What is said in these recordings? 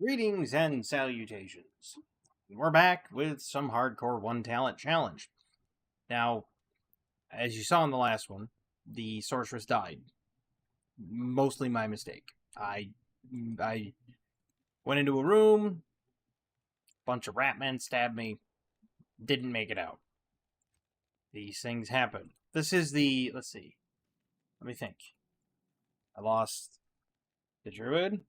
Greetings and salutations. We're back with some hardcore one talent challenge. Now, as you saw in the last one, the sorceress died. Mostly my mistake. I went into a room, bunch of rat men stabbed me, didn't make it out. These things happen. This is let's see. Let me think. I lost the druid,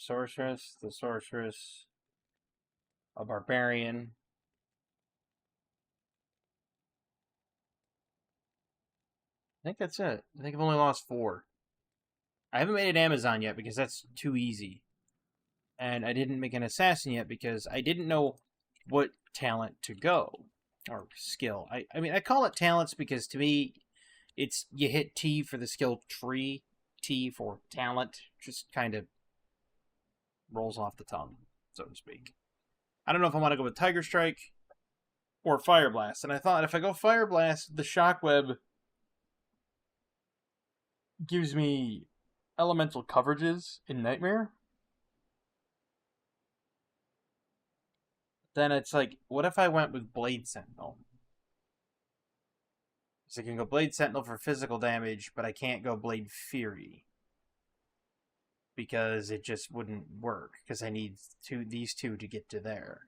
the sorceress, a barbarian. I think that's it. I think I've only lost 4. I haven't made an Amazon yet because that's too easy. And I didn't make an assassin yet because I didn't know what talent to go. Or skill. I mean, I call it talents because to me, it's you hit T for the skill tree, T for talent. Just kind of rolls off the tongue, so to speak. I don't know if I want to go with Tiger Strike or Fire Blast. And I thought if I go Fire Blast, the Shockweb gives me elemental coverages in Nightmare. Then it's like, what if I went with Blade Sentinel? So I can go Blade Sentinel for physical damage, but I can't go Blade Fury. Because it just wouldn't work. Because I need these two to get to there.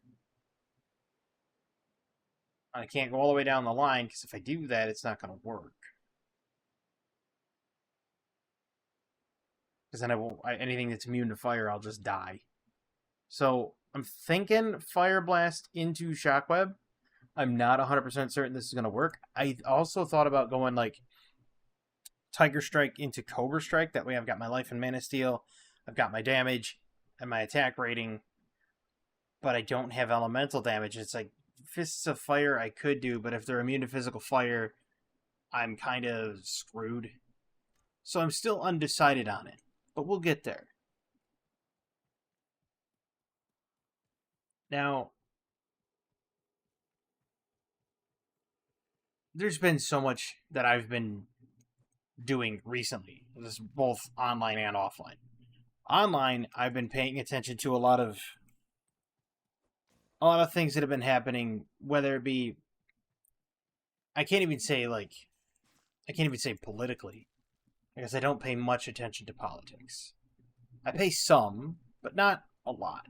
I can't go all the way down the line, because if I do that, it's not going to work. Because then anything that's immune to fire, I'll just die. So I'm thinking Fire Blast into Shockweb. I'm not 100% certain this is going to work. I also thought about going like Tiger Strike into Cobra Strike. That way I've got my life and Mana Steel. I've got my damage and my attack rating. But I don't have elemental damage. It's like Fists of Fire I could do, but if they're immune to physical fire, I'm kind of screwed. So I'm still undecided on it. But we'll get there. Now, there's been so much that I've been doing recently. This is both online and offline. Online, I've been paying attention to a lot of things that have been happening, whether it be I can't even say politically, because I don't pay much attention to politics. I pay some, but not a lot.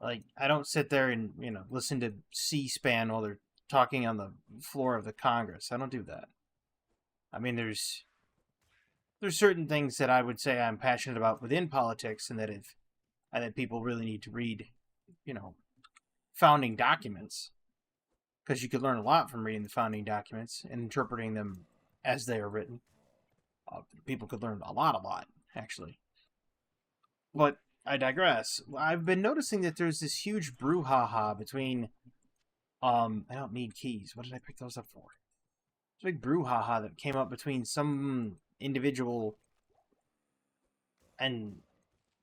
Like, I don't sit there and, listen to C-SPAN while they're talking on the floor of the Congress. I don't do that. I mean, there's certain things that I would say I'm passionate about within politics, and that people really need to read, founding documents, because you could learn a lot from reading the founding documents and interpreting them as they are written. People could learn a lot, actually. But I digress. I've been noticing that there's this huge brouhaha between. I don't need keys. What did I pick those up for? It's a big brouhaha that came up between some individual and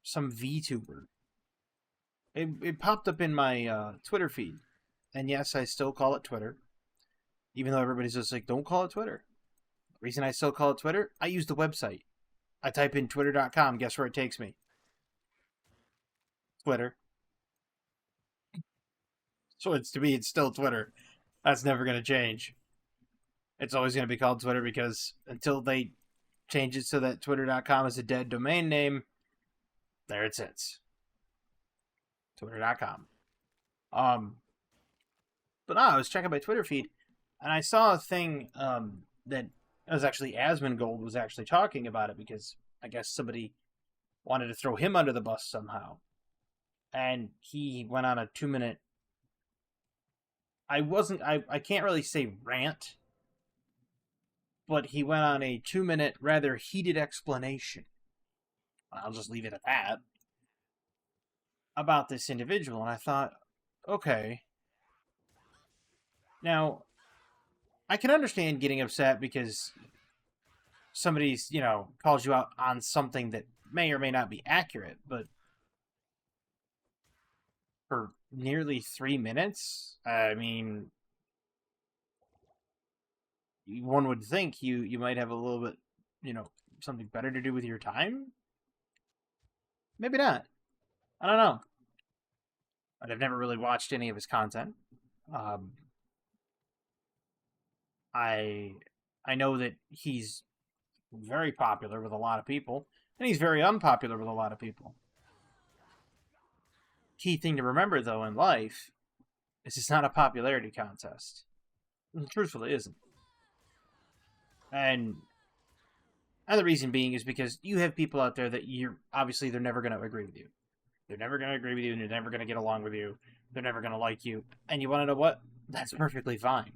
some VTuber. It popped up in my Twitter feed. And yes, I still call it Twitter. Even though everybody's just like, don't call it Twitter. The reason I still call it Twitter, I use the website. I type in twitter.com. Guess where it takes me? Twitter. So it's still Twitter. That's never going to change. It's always going to be called Twitter because until they change it so that twitter.com is a dead domain name, there it sits. Twitter.com. But no, I was checking my Twitter feed and I saw a thing that was actually Asmongold was actually talking about it because I guess somebody wanted to throw him under the bus somehow. And he went on a 2-minute. I can't really say rant, but he went on a 2-minute, rather heated explanation. I'll just leave it at that. About this individual, and I thought, okay. Now, I can understand getting upset because somebody's, calls you out on something that may or may not be accurate, but for nearly 3 minutes, I mean, one would think you might have a little bit, something better to do with your time. Maybe not. I don't know. But I've never really watched any of his content. Um, I I know that he's very popular with a lot of people, and he's very unpopular with a lot of people. Key thing to remember, though, in life is it's not a popularity contest. Truthfully, it isn't. And the reason being is because you have people out there that you're obviously they're never going to agree with you. They're never going to agree with you, and they're never going to get along with you. They're never going to like you. And you want to know what? That's perfectly fine.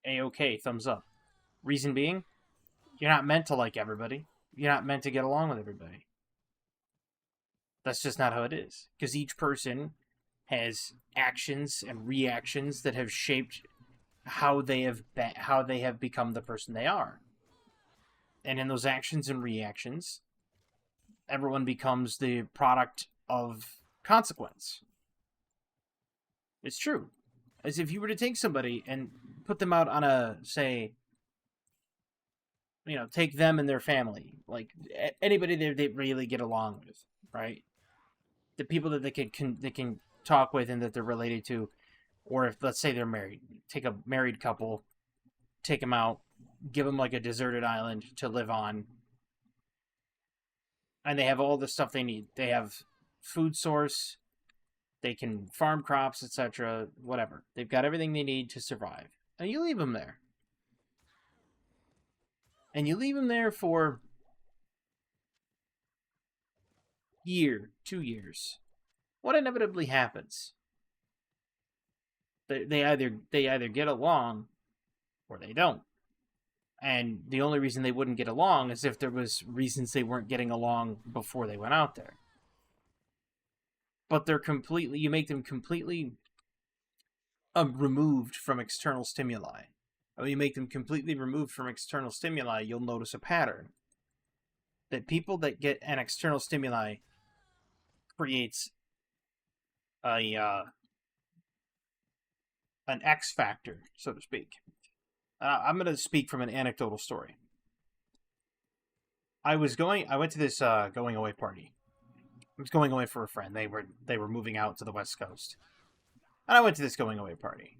A-okay, thumbs up. Reason being, you're not meant to like everybody. You're not meant to get along with everybody. That's just not how it is. Because each person has actions and reactions that have shaped how they have become the person they are. And in those actions and reactions, everyone becomes the product of consequence. It's true. As if you were to take somebody and put them out on a, say, take them and their family, like anybody they really get along with, right? The people that they can talk with and that they're related to, or if let's say they're married, take a married couple, take them out, give them like a deserted island to live on, and they have all the stuff they need. They have food source, they can farm crops, etc., whatever. They've got everything they need to survive, and you leave them there. And you leave them there for year, 2 years. What inevitably happens? They either get along or they don't. And the only reason they wouldn't get along is if there was reasons they weren't getting along before they went out there. But you make them completely removed from external stimuli. When you make them completely removed from external stimuli, you'll notice a pattern. That people that get an external stimuli creates an X factor, so to speak. I'm going to speak from an anecdotal story. I went to this going away party. I was going away for a friend. They were moving out to the West Coast. And I went to this going away party.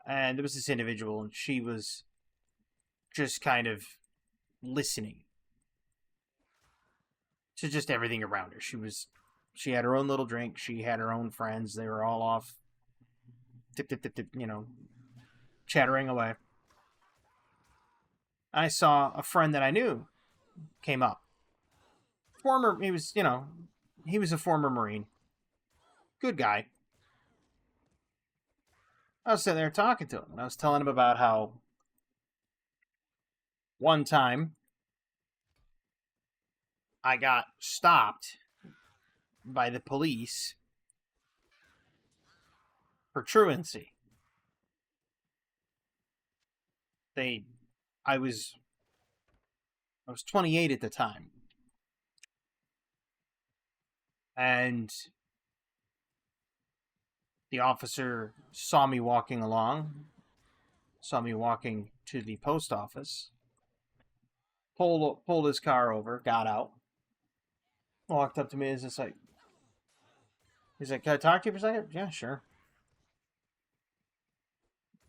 And there was this individual, and she was just kind of listening to just everything around her. She had her own little drink. She had her own friends. They were all off, chattering away. I saw a friend that I knew came up. He was a former Marine. Good guy. I was sitting there talking to him, and I was telling him about how one time I got stopped by the police for truancy. I was 28 at the time. And the officer saw me walking to the post office, pulled his car over, got out, walked up to me, he's like, "Can I talk to you for a second?" "Yeah, sure."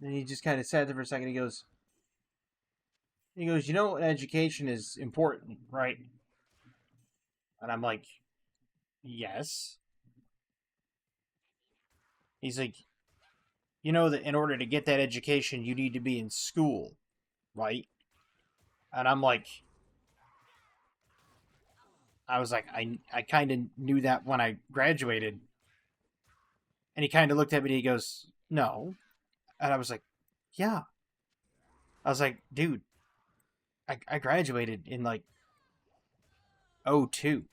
And he just kind of sat there for a second. He goes, education is important, right? And I'm like, yes. He's like, that in order to get that education, you need to be in school, right? And I'm like, I was like, I kind of knew that when I graduated. And he kind of looked at me and he goes, "No." And I was like, "Yeah." I was like, "Dude, I graduated in like 2002.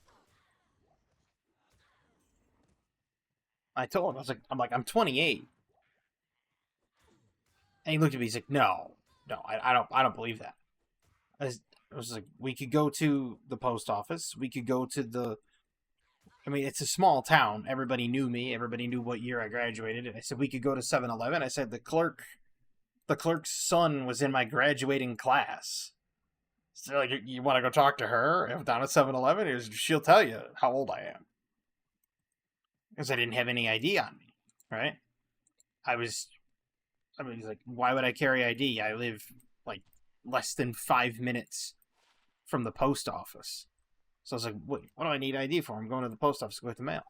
I told him, I'm 28. And he looked at me, he's like, no, I don't believe that. I was like, we could go to the post office. We could go to it's a small town. Everybody knew me. Everybody knew what year I graduated. And I said, we could go to 7-Eleven. I said, the clerk's son was in my graduating class. So, like, you want to go talk to her if down at 7-Eleven? She'll tell you how old I am. Because I didn't have any ID on me, right? I mean, he's like, why would I carry ID? I live, like, less than 5 minutes from the post office. So I was like, wait, what do I need ID for? I'm going to the post office to go get the mail.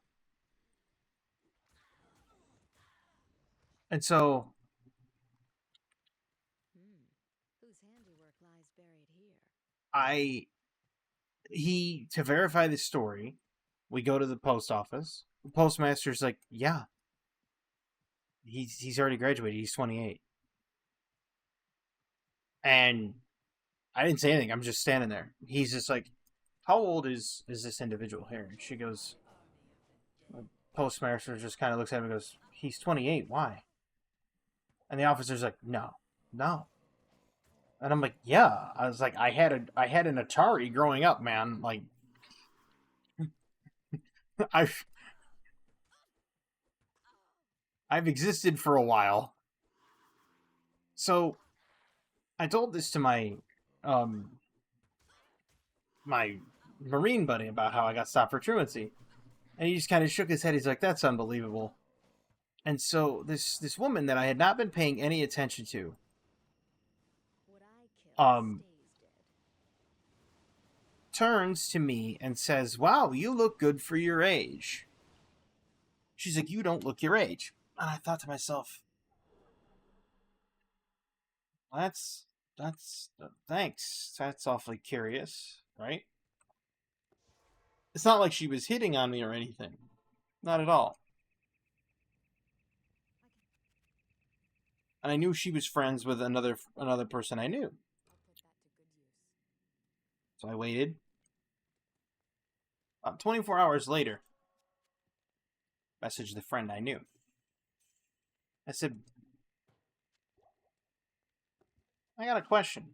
And so Whose handiwork lies buried here? to verify this story, we go to the post office. The postmaster's like, yeah, he's already graduated. He's 28. And I didn't say anything. I'm just standing there. He's just like, how old is this individual here? And she goes, the postmaster just kind of looks at him and goes, he's 28. Why? And the officer's like, no. And I'm like, yeah. I was like, I had an Atari growing up, man. Like, I've existed for a while. So I told this to my my Marine buddy about how I got stopped for truancy. And he just kind of shook his head. He's like, that's unbelievable. And so this woman that I had not been paying any attention to, turns to me and says, wow, you look good for your age. She's like, you don't look your age. And I thought to myself, that's thanks. That's awfully curious, right? It's not like she was hitting on me or anything. Not at all. And I knew she was friends with another person I knew. So I waited. About 24 hours later, messaged the friend I knew. I said, I got a question.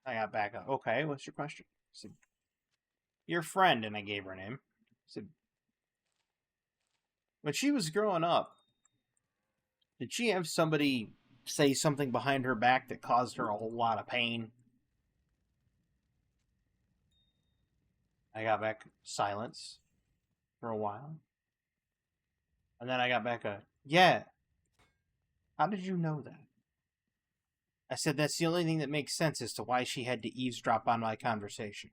I got back up. Okay, what's your question? I said, your friend, and I gave her name. I said, when she was growing up, did she have somebody say something behind her back that caused her a whole lot of pain? I got back silence for a while. And then I got back a, yeah. How did you know that? I said, that's the only thing that makes sense as to why she had to eavesdrop on my conversation.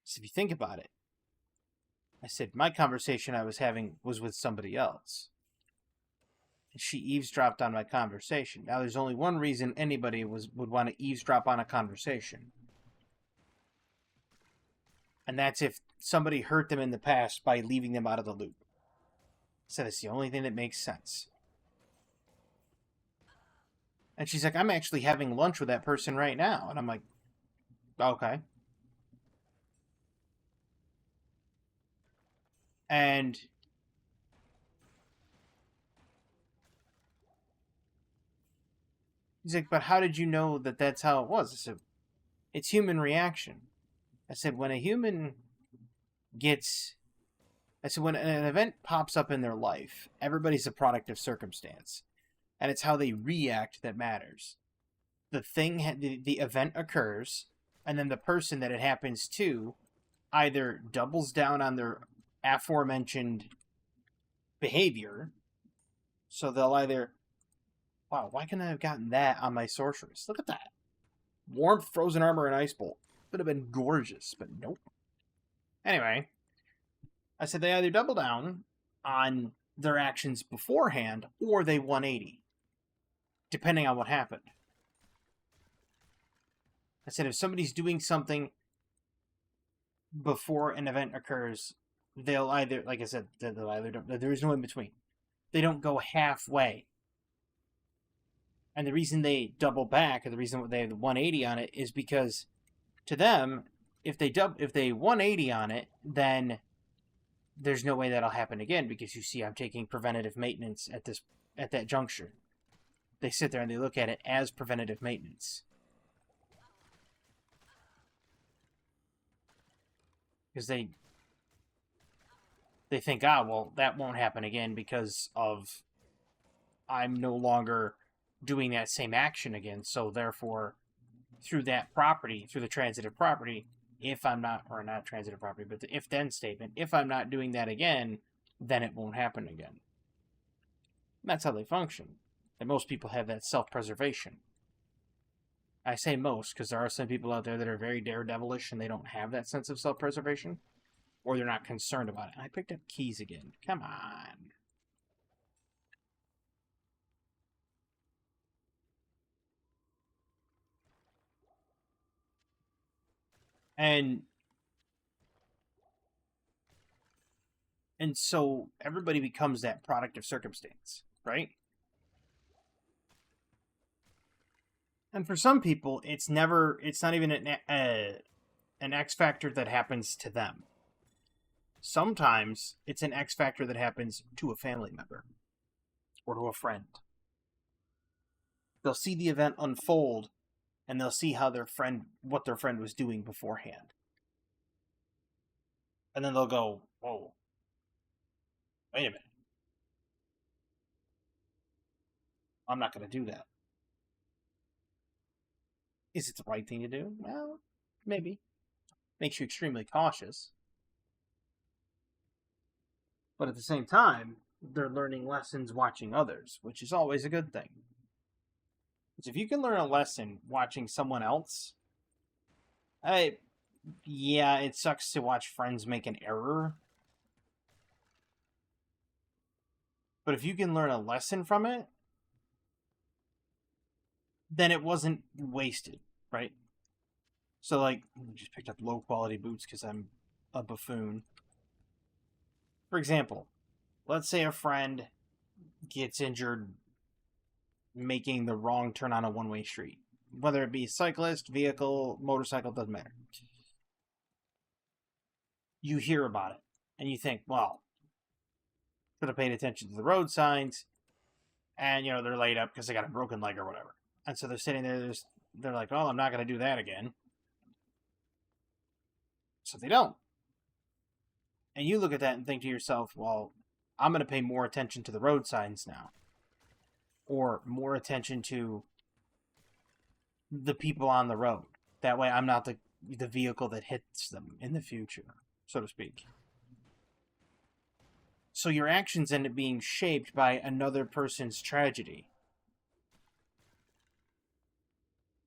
So if you think about it, I said, my conversation I was having was with somebody else. And she eavesdropped on my conversation. Now, there's only one reason anybody would want to eavesdrop on a conversation. And that's if somebody hurt them in the past by leaving them out of the loop. So that's the only thing that makes sense. And she's like, I'm actually having lunch with that person right now. And I'm like, okay. And he's like, but how did you know that that's how it was? I said, it's human reaction. I said, when a human gets... I said, when an event pops up in their life, everybody's a product of circumstance. And it's how they react that matters. The event occurs, and then the person that it happens to either doubles down on their aforementioned behavior. So they'll either, wow, why couldn't I have gotten that on my sorceress? Look at that. Warmth, frozen armor, and ice bolt. Would have been gorgeous, but nope. Anyway, I said they either double down on their actions beforehand, or they 180, depending on what happened. I said if somebody's doing something before an event occurs, they'll either, like I said, there is no in between. They don't go halfway. And the reason they double back, or the reason they have the 180 on it, is because to them, if they 180 on it, then there's no way that'll happen again, because you see I'm taking preventative maintenance at that juncture. They sit there and they look at it as preventative maintenance. Because they think, well, that won't happen again because I'm no longer doing that same action again, so therefore through that property, through the transitive property, if I'm not, or not transitive property, but the if then statement, if I'm not doing that again, then it won't happen again. And that's how they function. And most people have that self-preservation. I say most because there are some people out there that are very daredevilish and they don't have that sense of self-preservation, or they're not concerned about it. I picked up keys again. Come on. And so everybody becomes that product of circumstance, right? And for some people, it's not even an X factor that happens to them. Sometimes it's an X factor that happens to a family member or to a friend. They'll see the event unfold and they'll see how what their friend was doing beforehand. And then they'll go, whoa, wait a minute. I'm not going to do that. Is it the right thing to do? Well, maybe. Makes you extremely cautious. But at the same time, they're learning lessons watching others, which is always a good thing. Because if you can learn a lesson watching someone else, yeah, it sucks to watch friends make an error. But if you can learn a lesson from it, then it wasn't wasted, right? So, like, I just picked up low-quality boots because I'm a buffoon. For example, let's say a friend gets injured making the wrong turn on a one-way street. Whether it be cyclist, vehicle, motorcycle, doesn't matter. You hear about it, and you think, well, should have paid attention to the road signs, and, they're laid up because they got a broken leg or whatever. And so they're sitting there, they're like, well, I'm not going to do that again. So they don't. And you look at that and think to yourself, well, I'm going to pay more attention to the road signs now. Or more attention to the people on the road. That way I'm not the vehicle that hits them in the future, so to speak. So your actions end up being shaped by another person's tragedy.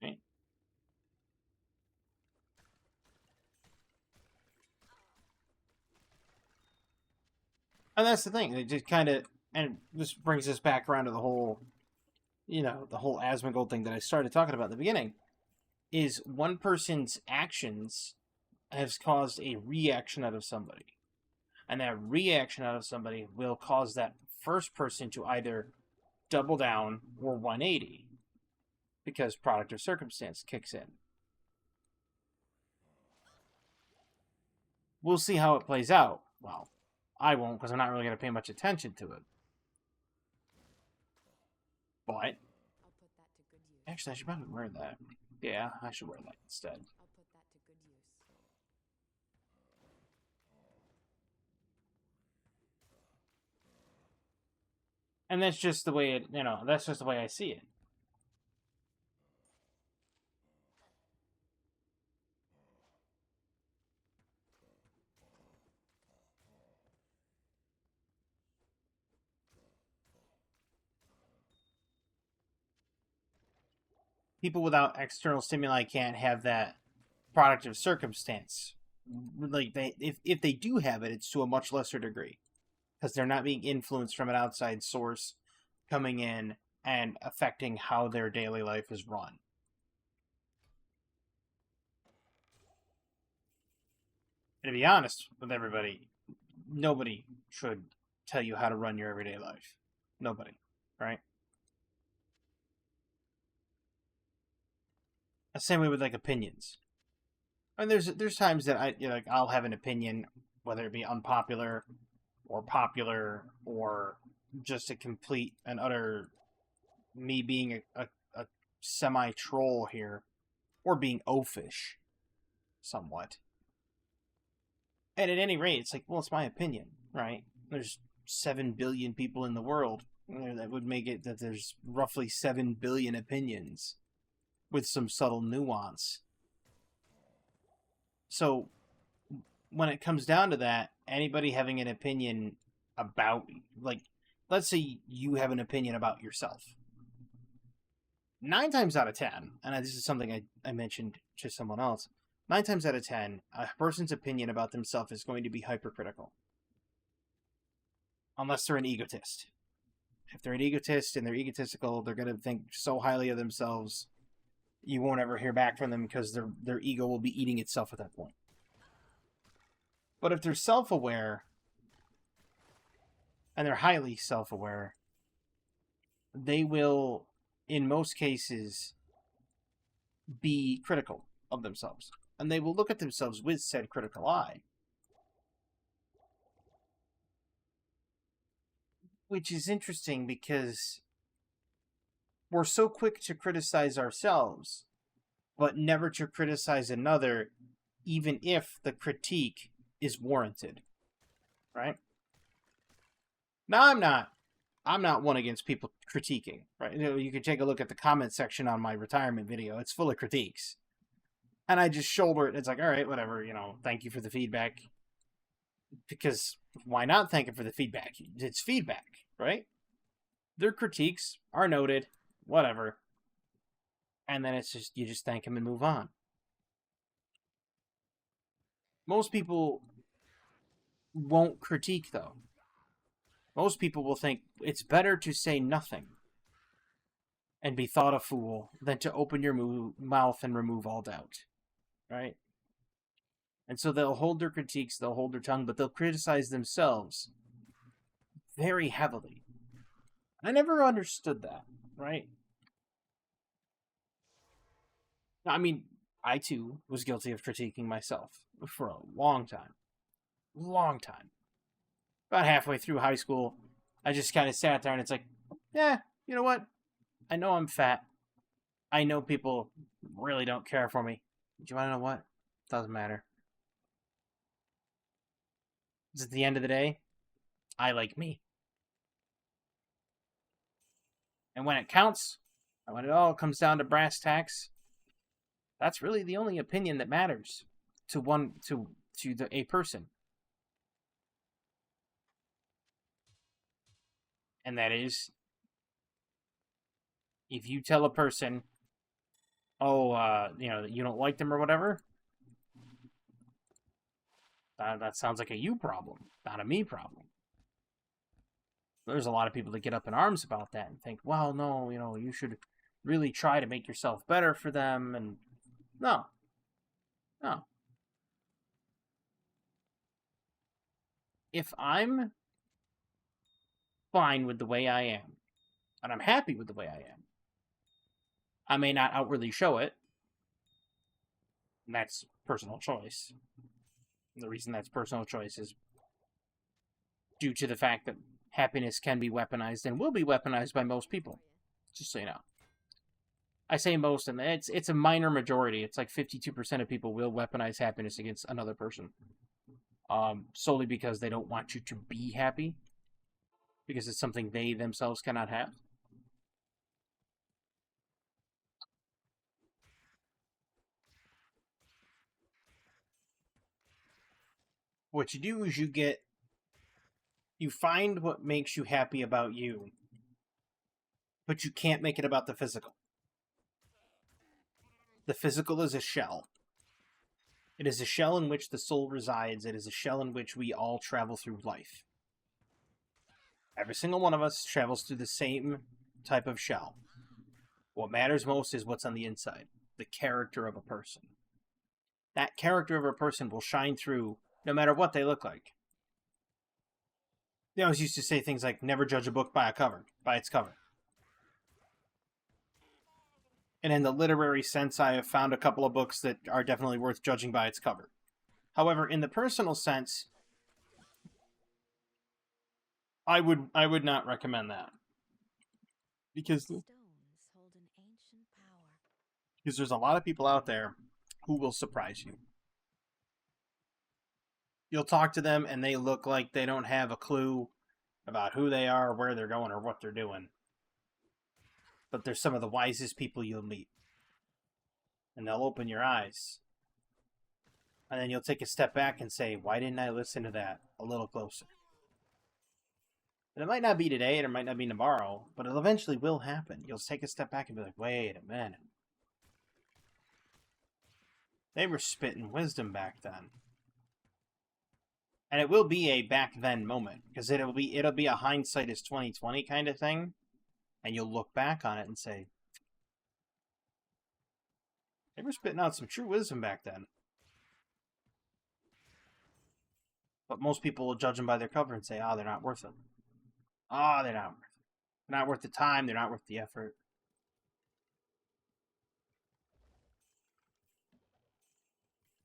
Right? And that's the thing. It just kind of, and this brings us back around to the whole, the whole Asmongold thing that I started talking about at the beginning, is one person's actions has caused a reaction out of somebody. And that reaction out of somebody will cause that first person to either double down or 180. Because product of circumstance kicks in. We'll see how it plays out. Well, I won't because I'm not really going to pay much attention to it. But actually, I should probably wear that. Yeah, I should wear that instead. I'll put that to good use. And that's just the way that's just the way I see it. People without external stimuli can't have that product of circumstance. Like if they do have it, it's to a much lesser degree, because they're not being influenced from an outside source coming in and affecting how their daily life is run. And to be honest with everybody, nobody should tell you how to run your everyday life. Nobody, right? The same way with like opinions. And there's times that I'll have an opinion, whether it be unpopular or popular or just a complete and utter me being a semi troll here, or being oafish somewhat. And at any rate, it's like, well, it's my opinion, right? There's 7 billion people in the world. That would make it that there's roughly 7 billion opinions. with some subtle nuance. So when it comes down to that, anybody having an opinion about, like, let's say you have an opinion about yourself. 9 times out of 10, and this is something I mentioned to someone else, 9 times out of 10, a person's opinion about themselves is going to be hypercritical. Unless they're an egotist. If they're an egotist and they're egotistical, they're going to think so highly of themselves, you won't ever hear back from them because their ego will be eating itself at that point. But if they're self-aware, and they're highly self-aware, they will, in most cases, be critical of themselves. And they will look at themselves with said critical eye. Which is interesting because we're so quick to criticize ourselves, but never to criticize another, even if the critique is warranted. Right? Now, I'm not one against people critiquing, right? You can take a look at the comment section on my retirement video. It's full of critiques. And I just shoulder it. It's like, all right, whatever, thank you for the feedback. Because why not thank it for the feedback? It's feedback, right? Their critiques are noted, whatever. And then it's just, you just thank them and move on. Most people won't critique, though. Most people will think it's better to say nothing and be thought a fool than to open your mouth and remove all doubt, right? And so they'll hold their critiques, they'll hold their tongue, but they'll criticize themselves very heavily. I never understood that, right? I mean, I too was guilty of critiquing myself for a long time. Long time. About halfway through high school, I just kind of sat there and it's like, yeah, you know what? I know I'm fat. I know people really don't care for me. Do you want to know what? Doesn't matter. Because at the end of the day, I like me. And when it counts, and when it all comes down to brass tacks, that's really the only opinion that matters to a person. And that is, if you tell a person, you don't like them or whatever, that sounds like a you problem, not a me problem. There's a lot of people that get up in arms about that and think, well, no, you should really try to make yourself better for them. And no. If I'm fine with the way I am, and I'm happy with the way I am, I may not outwardly show it, and that's personal choice. And the reason that's personal choice is due to the fact that happiness can be weaponized and will be weaponized by most people. Just so you know. I say most, and it's a minor majority. It's like 52% of people will weaponize happiness against another person. Solely because they don't want you to be happy. Because it's something they themselves cannot have. What you do is you find what makes you happy about you, but you can't make it about the physical. The physical is a shell. It is a shell in which the soul resides. It is a shell in which we all travel through life. Every single one of us travels through the same type of shell. What matters most is what's on the inside, the character of a person. That character of a person will shine through no matter what they look like. They always used to say things like, never judge a book by its cover. And in the literary sense, I have found a couple of books that are definitely worth judging by its cover. However, in the personal sense, I would not recommend that. Because there's a lot of people out there who will surprise you. You'll talk to them and they look like they don't have a clue about who they are, where they're going, or what they're doing. But they're some of the wisest people you'll meet. and they'll open your eyes. And then you'll take a step back and say, why didn't I listen to that a little closer? And it might not be today, and it might not be tomorrow, but it eventually will happen. You'll take a step back and be like, wait a minute. They were spitting wisdom back then. And it will be a back then moment, because it'll be a hindsight is 2020 kind of thing, and you'll look back on it and say, they were spitting out some true wisdom back then. But most people will judge them by their cover and say, oh, they're not worth it. Oh, they're not worth it. They're not worth the time, they're not worth the effort.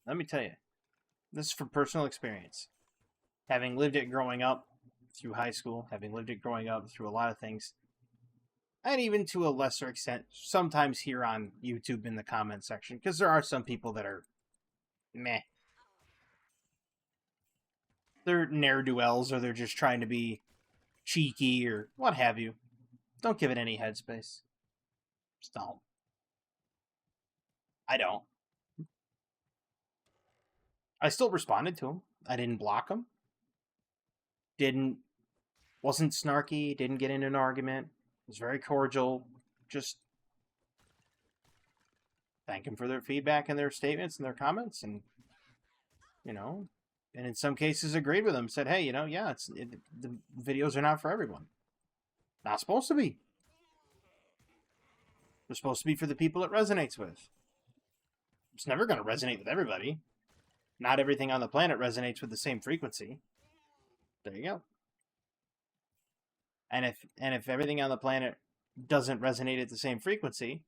Let me tell you, this is from personal experience. Having lived it growing up through high school, having lived it growing up through a lot of things, and even to a lesser extent, sometimes here on YouTube in the comment section, because there are some people that are meh. They're ne'er-do-wells, or they're just trying to be cheeky, or what have you. Don't give it any headspace. Just don't. I don't. I still responded to him. I didn't block him. Wasn't snarky, didn't get into an argument. Was very cordial. Just thank him for their feedback and their statements and their comments, and and in some cases agreed with them. Said, hey, the videos are not for everyone. Not supposed to be. They're supposed to be for the people it resonates with. It's never going to resonate with everybody. Not everything on the planet resonates with the same frequency. There you go. And if everything on the planet doesn't resonate at the same frequency,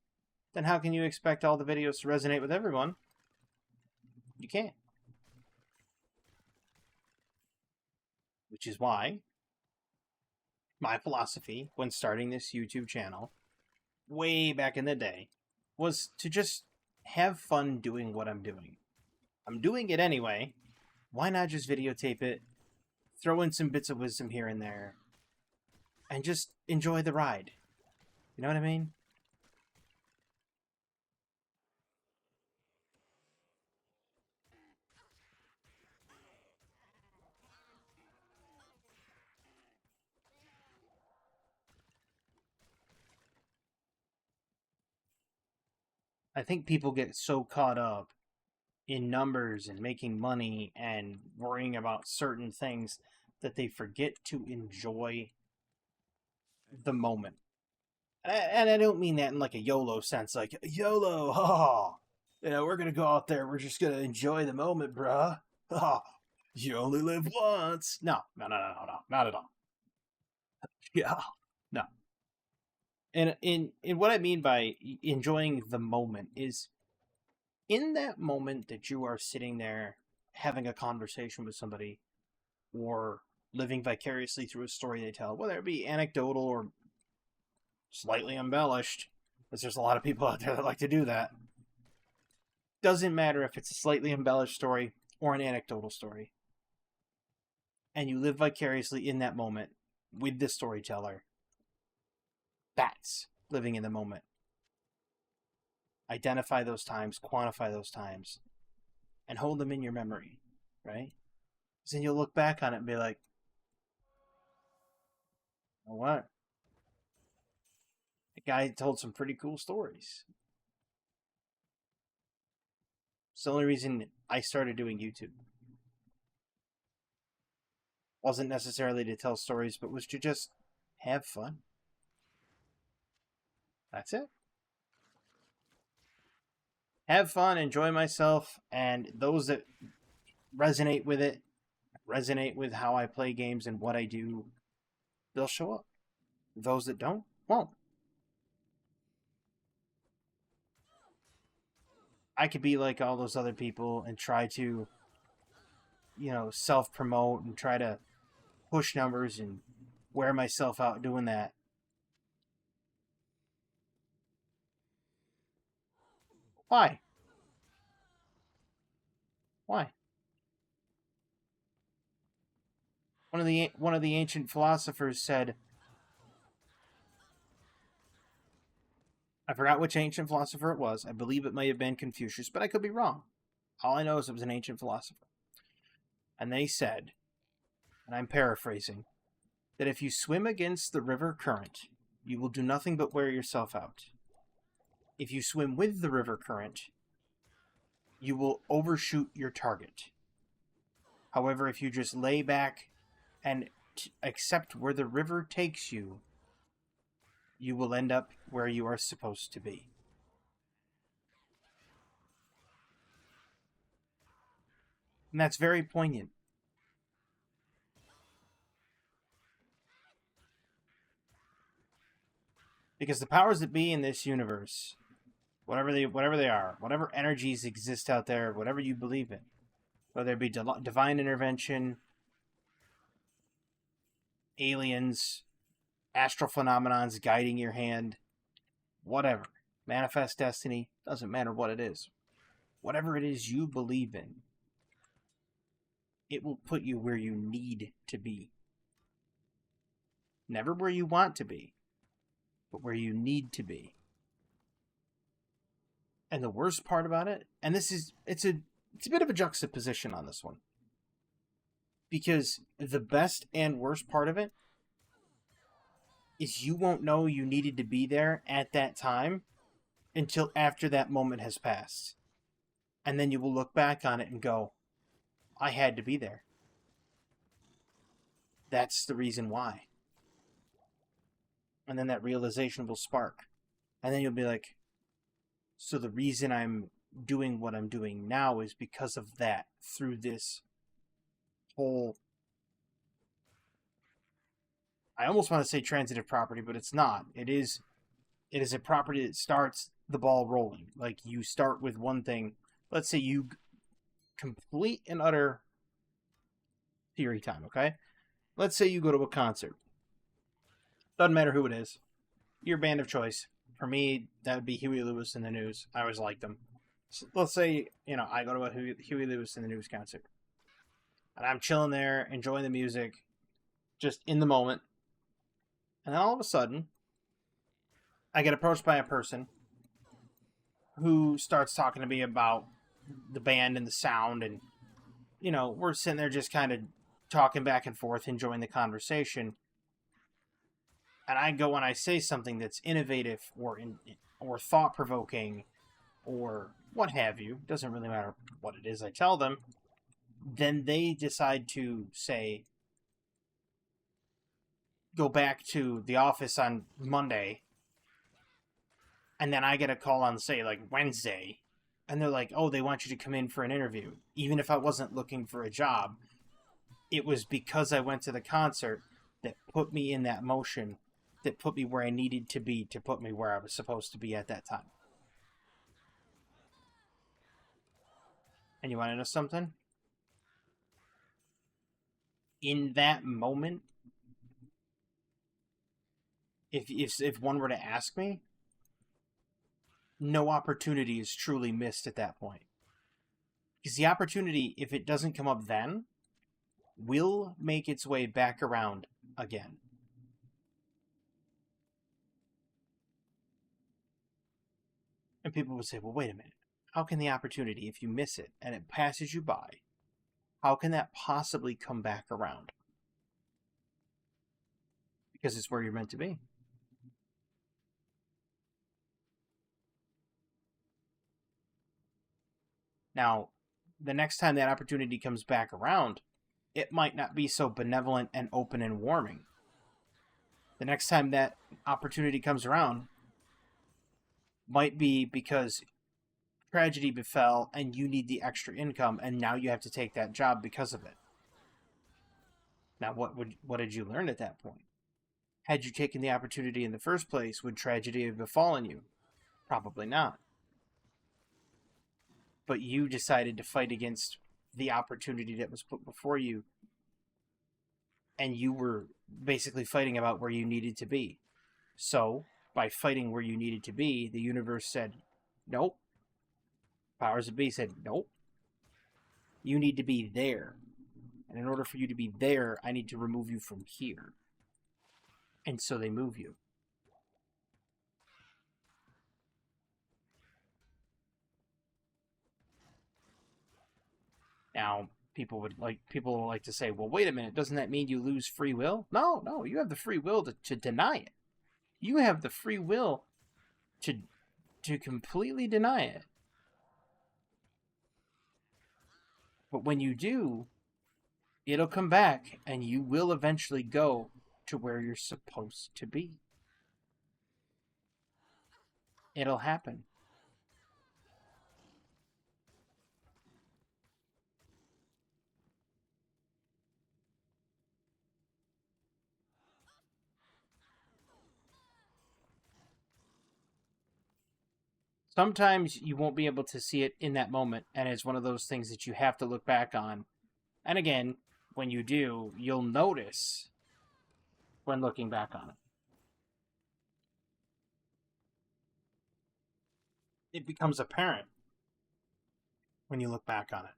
then how can you expect all the videos to resonate with everyone? You can't. Which is why my philosophy when starting this YouTube channel, way back in the day, was to just have fun doing what I'm doing. I'm doing it anyway. Why not just videotape it, throw in some bits of wisdom here and there, and just enjoy the ride? You know what I mean? I think people get so caught up in numbers and making money and worrying about certain things that they forget to enjoy the moment. And I don't mean that in like a YOLO sense, like, YOLO, ha! We're gonna go out there, we're just gonna enjoy the moment, bruh. Ha! You only live once. No, not at all. Yeah, no. And in what I mean by enjoying the moment is, in that moment that you are sitting there having a conversation with somebody, or living vicariously through a story they tell, whether it be anecdotal or slightly embellished, because there's a lot of people out there that like to do that. Doesn't matter if it's a slightly embellished story or an anecdotal story. And you live vicariously in that moment with the storyteller. That's living in the moment. Identify those times, quantify those times, and hold them in your memory, right? Because then you'll look back on it and be like, you know what? The guy told some pretty cool stories. It's the only reason I started doing YouTube. Wasn't necessarily to tell stories, but was to just have fun. That's it. Have fun, enjoy myself, and those that resonate with it, resonate with how I play games and what I do, they'll show up. Those that don't, won't. I could be like all those other people and try to, self-promote and try to push numbers and wear myself out doing that. Why? Why? One of the ancient philosophers said, I forgot which ancient philosopher it was. I believe it may have been Confucius, but I could be wrong. All I know is it was an ancient philosopher. And they said, and I'm paraphrasing, that if you swim against the river current, you will do nothing but wear yourself out. If you swim with the river current, you will overshoot your target. However, if you just lay back and accept where the river takes you, you will end up where you are supposed to be. And that's very poignant. Because the powers that be in this universe, whatever they are, whatever energies exist out there, whatever you believe in, whether it be divine intervention, aliens, astral phenomenons guiding your hand, whatever, manifest destiny, doesn't matter what it is. Whatever it is you believe in, it will put you where you need to be. Never where you want to be, but where you need to be. And the worst part about it, and it's a bit of a juxtaposition on this one, because the best and worst part of it is you won't know you needed to be there at that time until after that moment has passed. And then you will look back on it and go, I had to be there. That's the reason why. And then that realization will spark. And then you'll be like, so the reason I'm doing what I'm doing now is because of that, through this whole... I almost want to say transitive property, but it's not. It is a property that starts the ball rolling. Like, you start with one thing. Let's say you complete and utter theory time, okay? Let's say you go to a concert. Doesn't matter who it is. Your band of choice. For me, that would be Huey Lewis and the News. I always liked them. So let's say, I go to a Huey Lewis and the News concert. And I'm chilling there, enjoying the music, just in the moment. And then all of a sudden, I get approached by a person who starts talking to me about the band and the sound. And, we're sitting there just kind of talking back and forth, enjoying the conversation. And I go and I say something that's innovative or thought-provoking or what have you. Doesn't really matter what it is I tell them. Then they decide to say, go back to the office on Monday. And then I get a call on, say, like Wednesday. And they're like, oh, they want you to come in for an interview. Even if I wasn't looking for a job, it was because I went to the concert that put me in that motion, that put me where I needed to be, to put me where I was supposed to be at that time. And you want to know something? In that moment, if one were to ask me, no opportunity is truly missed at that point. Because the opportunity, if it doesn't come up then, will make its way back around again. And people would say, well, wait a minute. How can the opportunity, if you miss it and it passes you by, how can that possibly come back around? Because it's where you're meant to be. Now, the next time that opportunity comes back around, it might not be so benevolent and open and warming. The next time that opportunity comes around might be because tragedy befell and you need the extra income and now you have to take that job because of it. Now, what did you learn at that point? Had you taken the opportunity in the first place, would tragedy have befallen you? Probably not. But you decided to fight against the opportunity that was put before you, and you were basically fighting about where you needed to be. So, by fighting where you needed to be, the universe said, nope. Powers that be said, nope. You need to be there. And in order for you to be there, I need to remove you from here. And so they move you. Now, people like to say, well, wait a minute, doesn't that mean you lose free will? No, you have the free will to deny it. You have the free will to completely deny it. But when you do, it'll come back and you will eventually go to where you're supposed to be. It'll happen. Sometimes you won't be able to see it in that moment, and it's one of those things that you have to look back on. And again, when you do, you'll notice when looking back on it. It becomes apparent when you look back on it.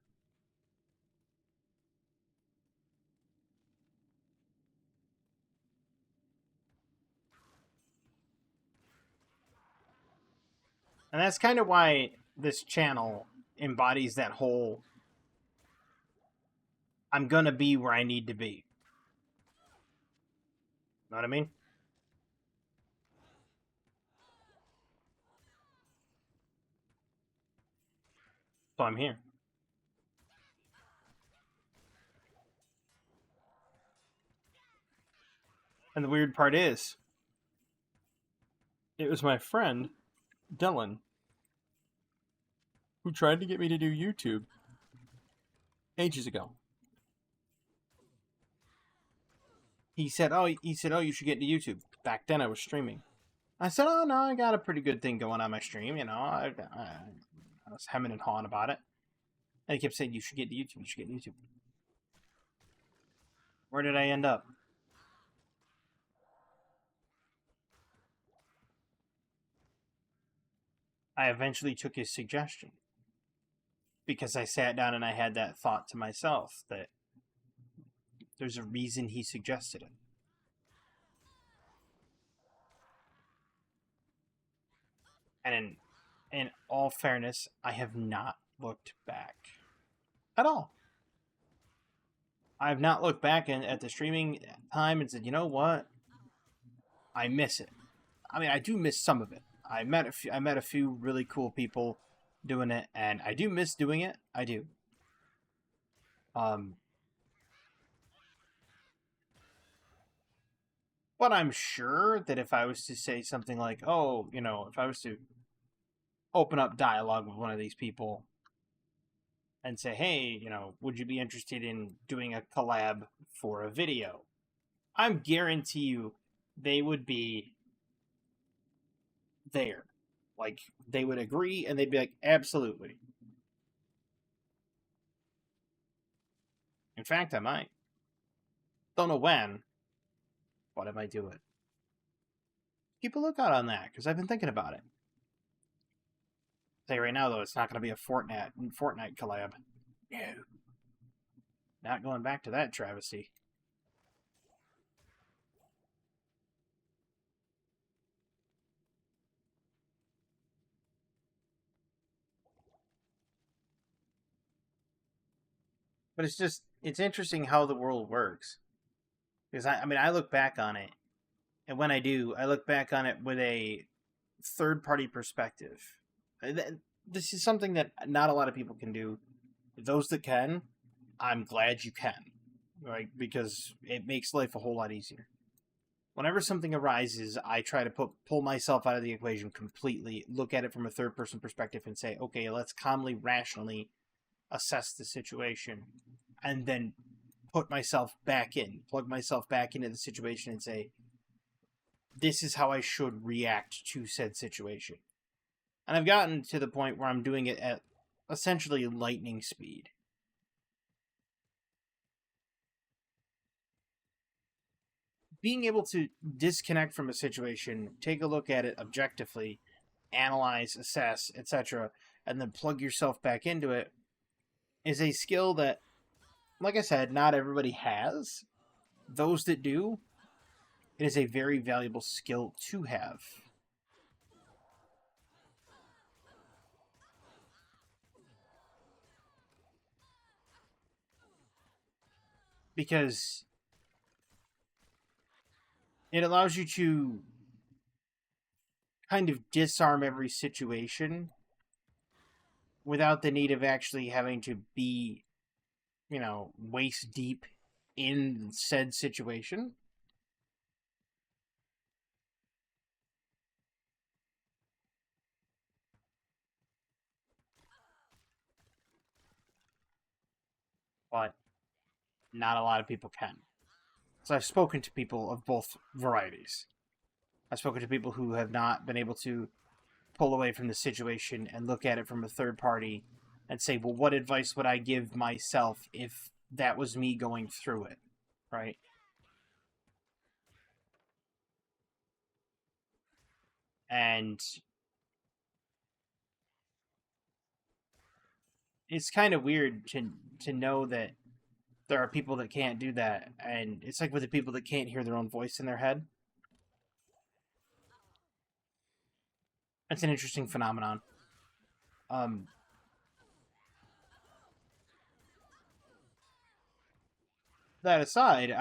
And that's kind of why this channel embodies that whole I'm gonna be where I need to be. Know what I mean? So I'm here. And the weird part is, it was my friend, Dylan, who tried to get me to do YouTube ages ago. He said, you should get into YouTube. Back then I was streaming. I said, oh, no, I got a pretty good thing going on my stream, you know. I was hemming and hawing about it. And he kept saying, you should get to YouTube, you should get to YouTube. Where did I end up? I eventually took his suggestion. Because I sat down and I had that thought to myself that there's a reason he suggested it. And in all fairness, I have not looked back at all. I have not looked back at the streaming time and said, you know what? I miss it. I mean, I do miss some of it. I met a few really cool people doing it, and I do miss doing it. I do. But I'm sure that if I was to say something like, oh, you know, if I was to open up dialogue with one of these people and say, hey, you know, would you be interested in doing a collab for a video? I guarantee you they would be there. Like, they would agree and they'd be like, absolutely. In fact, I might. Don't know when, but I might do it. Keep a lookout on that, because I've been thinking about it. Say right now, though, it's not going to be a Fortnite collab. No. Not going back to that travesty. But it's interesting how the world works. Because, I mean, I look back on it, and when I do, I look back on it with a third-party perspective. This is something that not a lot of people can do. Those that can, I'm glad you can. Right? Because it makes life a whole lot easier. Whenever something arises, I try to pull myself out of the equation completely, look at it from a third-person perspective, and say, okay, let's calmly, rationally assess the situation, and then plug myself back into the situation and say, this is how I should react to said situation. And I've gotten to the point where I'm doing it at essentially lightning speed. Being able to disconnect from a situation, take a look at it objectively, analyze, assess, etc., and then plug yourself back into it is a skill that, like I said, not everybody has. Those that do, it is a very valuable skill to have. because it allows you to kind of disarm every situation without the need of actually having to be, waist deep in said situation. But not a lot of people can. So I've spoken to people of both varieties. I've spoken to people who have not been able to pull away from the situation and look at it from a third party and say, well, what advice would I give myself if that was me going through it, right? And it's kind of weird to know that there are people that can't do that, and it's like with the people that can't hear their own voice in their head. It's an interesting phenomenon. Um, that aside,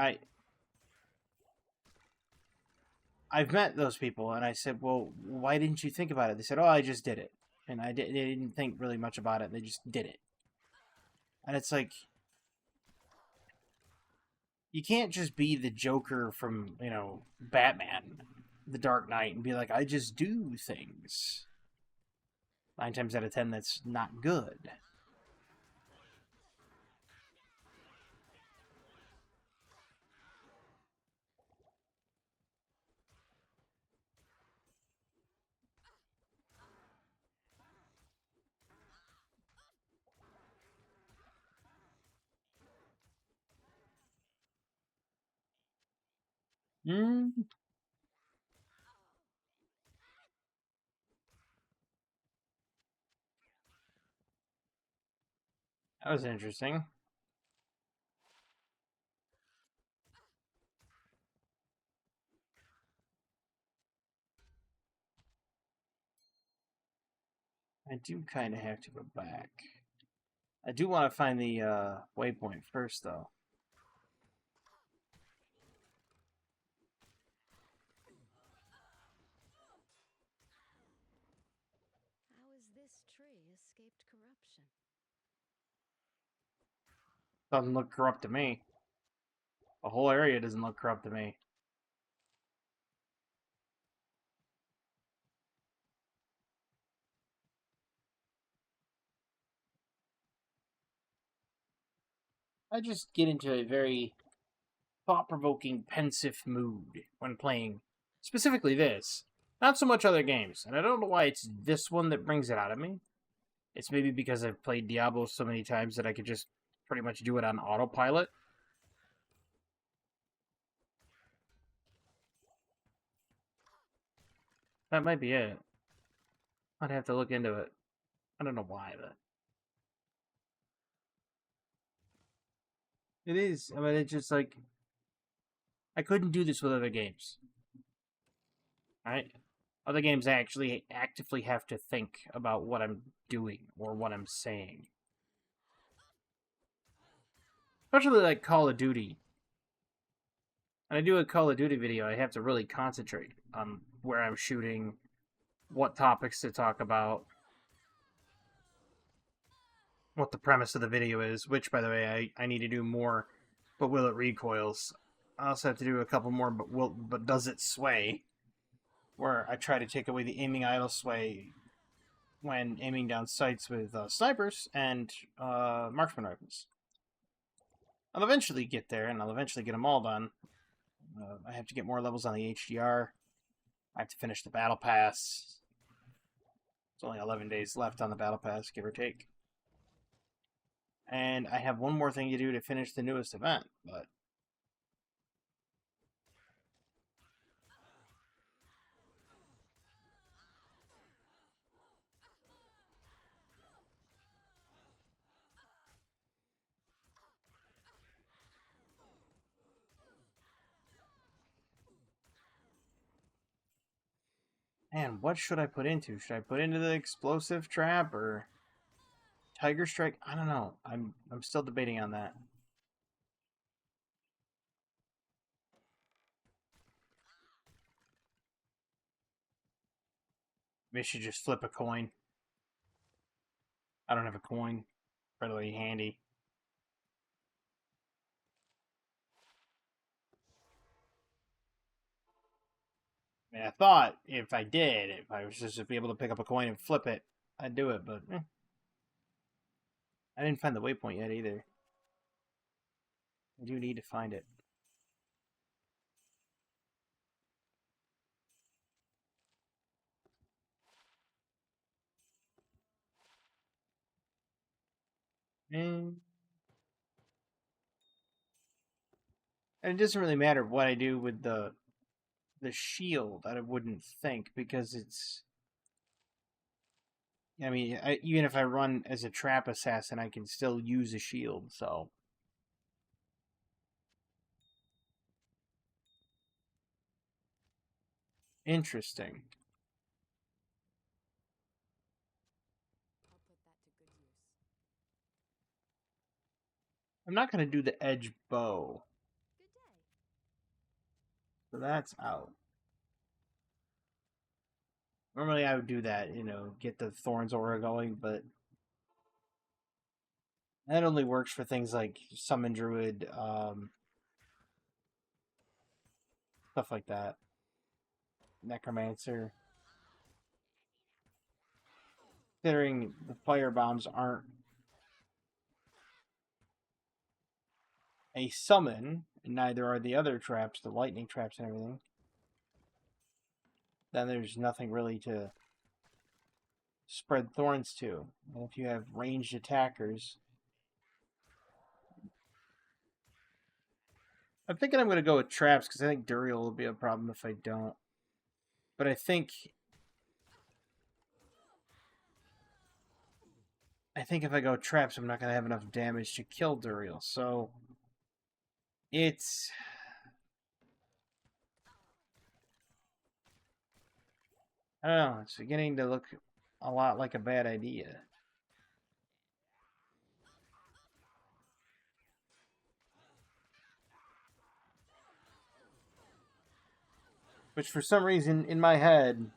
I've met those people, and I said, well, why didn't you think about it? They said, oh, I just did it. And they didn't think really much about it. They just did it. And it's like, you can't just be the Joker from, Batman, The Dark Knight, and be like, I just do things. 9 times out of 10, that's not good. Mm, that was interesting. I do kind of have to go back. I do want to find the waypoint first, though. How has this tree escaped corruption? Doesn't look corrupt to me. The whole area doesn't look corrupt to me. I just get into a very thought-provoking, pensive mood when playing specifically this. Not so much other games, and I don't know why it's this one that brings it out of me. It's maybe because I've played Diablo so many times that I could just pretty much do it on autopilot. That might be it. I'd have to look into it. I don't know why, but it is. I mean, it's just like I couldn't do this with other games. Right? Other games I actually actively have to think about what I'm doing or what I'm saying. Especially like Call of Duty. When I do a Call of Duty video, I have to really concentrate on where I'm shooting, what topics to talk about, what the premise of the video is, which, by the way, I need to do more, but will it recoils? I also have to do a couple more, but does it sway? Where I try to take away the aiming idle sway when aiming down sights with snipers and marksman rifles. I'll eventually get there, and I'll eventually get them all done. I have to get more levels on the HDR. I have to finish the Battle Pass. There's only 11 days left on the Battle Pass, give or take. And I have one more thing to do to finish the newest event, but man, what should I put into? Should I put into the explosive trap or Tiger Strike? I don't know. I'm still debating on that. Maybe I should just flip a coin. I don't have a coin readily handy. I mean, I thought if I did, if I was just to be able to pick up a coin and flip it, I'd do it, but I didn't find the waypoint yet either. I do need to find it. And it doesn't really matter what I do with the shield. I wouldn't think, because it's. I mean, even if I run as a trap assassin, I can still use a shield. So interesting. I'll put that to good use. I'm not gonna do the edge bow, Good day. so that's out. Normally I would do that, get the Thorns aura going, but that only works for things like Summon Druid, stuff like that. Necromancer. Considering the fire bombs aren't a summon, and neither are the other traps, the lightning traps and everything, then there's nothing really to spread thorns to. And if you have ranged attackers, I'm thinking I'm going to go with traps because I think Duriel will be a problem if I don't. But I think if I go traps, I'm not going to have enough damage to kill Duriel. So it's. I don't know. It's beginning to look a lot like a bad idea. Which for some reason in my head,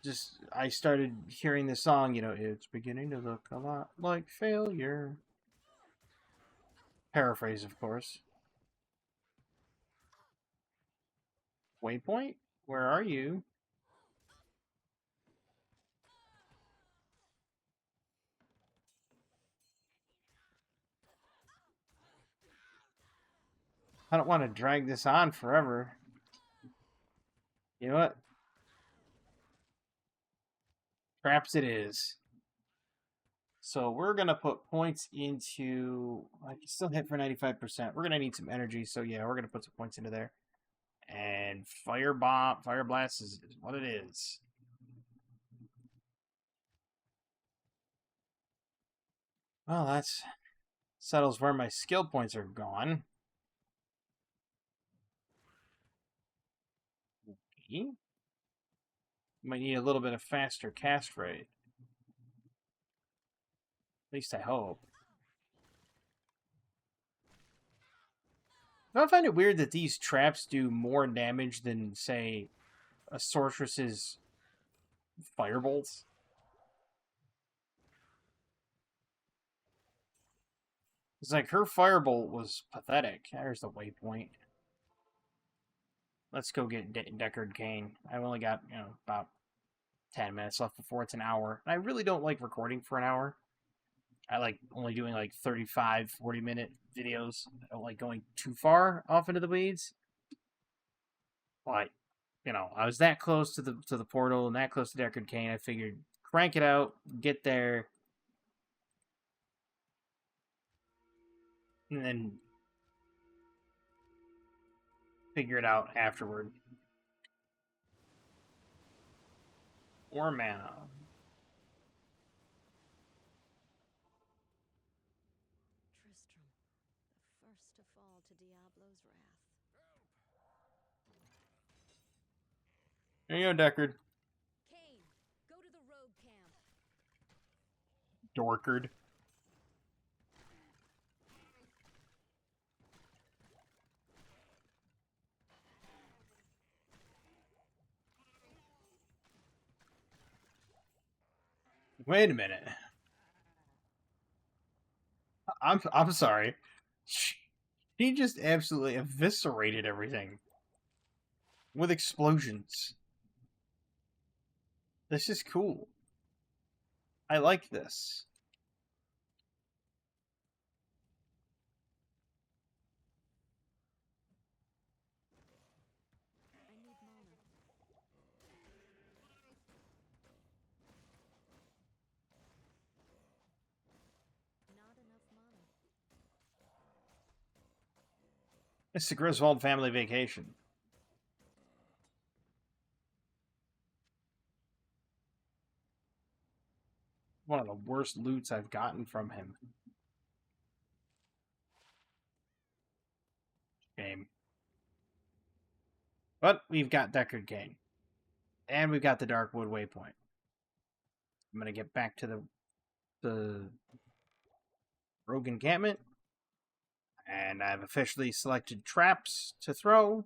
just I started hearing the song, it's beginning to look a lot like failure. Paraphrase, of course. Waypoint? Where are you? I don't want to drag this on forever. You know what? Traps it is. So we're going to put points into... I can still hit for 95%. We're going to need some energy, so yeah, we're going to put some points into there. And Fire Blast is what it is. Well, that settles where my skill points are gone. Okay. Might need a little bit of faster cast rate. At least I hope. I find it weird that these traps do more damage than, say, a sorceress's firebolts. It's like her firebolt was pathetic. There's the waypoint. Let's go get Deckard Cain. I've only got, about 10 minutes left before it's an hour. I really don't like recording for an hour. I like only doing like 35, 40-minute videos. I don't like going too far off into the weeds. But, I was that close to the portal and that close to Deckard Cain. I figured crank it out, get there, and then figure it out afterward. Or mana. Tristram, the first to fall to Diablo's wrath. There you go, Deckard. Cain, go to the rogue camp. Dorkard. Wait a minute. I'm sorry. She just absolutely eviscerated everything with explosions. This is cool. I like this. I need mana. Not enough mana. It's the Griswold family vacation. One of the worst loots I've gotten from him. Game. But we've got Deckard Cain. And we've got the Darkwood Waypoint. I'm going to get back to the Rogue Encampment. And I've officially selected traps to throw.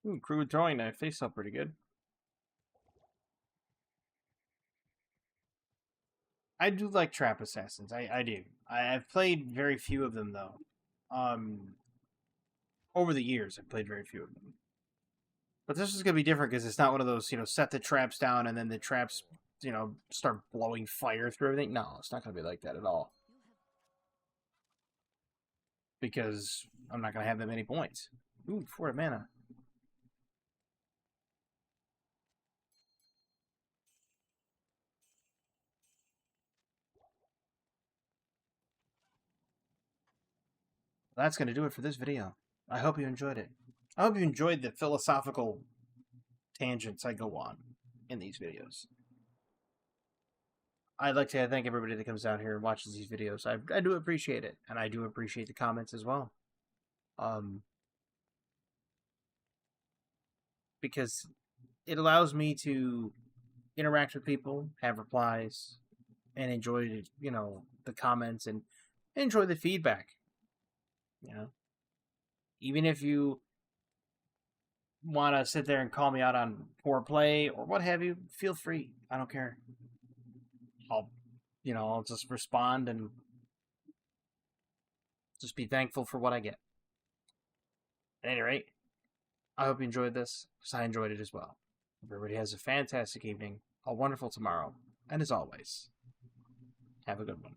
Ooh, crew throwing knife. They sell pretty good. I do like trap assassins. I do. I've played very few of them though. Over the years, I've played very few of them. But this is gonna be different because it's not one of those, set the traps down and then the traps, start blowing fire through everything. No, it's not gonna be like that at all. Because I'm not gonna have that many points. Ooh, 4 mana. That's going to do it for this video. I hope you enjoyed it. I hope you enjoyed the philosophical tangents I go on in these videos. I'd like to thank everybody that comes out here and watches these videos. I do appreciate it, and I do appreciate the comments as well. Because it allows me to interact with people, have replies, and enjoy, the comments and enjoy the feedback. Even if you want to sit there and call me out on poor play or what have you, feel free. I don't care. I'll just respond and just be thankful for what I get. At any rate, I hope you enjoyed this, because I enjoyed it as well. Everybody has a fantastic evening, a wonderful tomorrow, and as always, have a good one.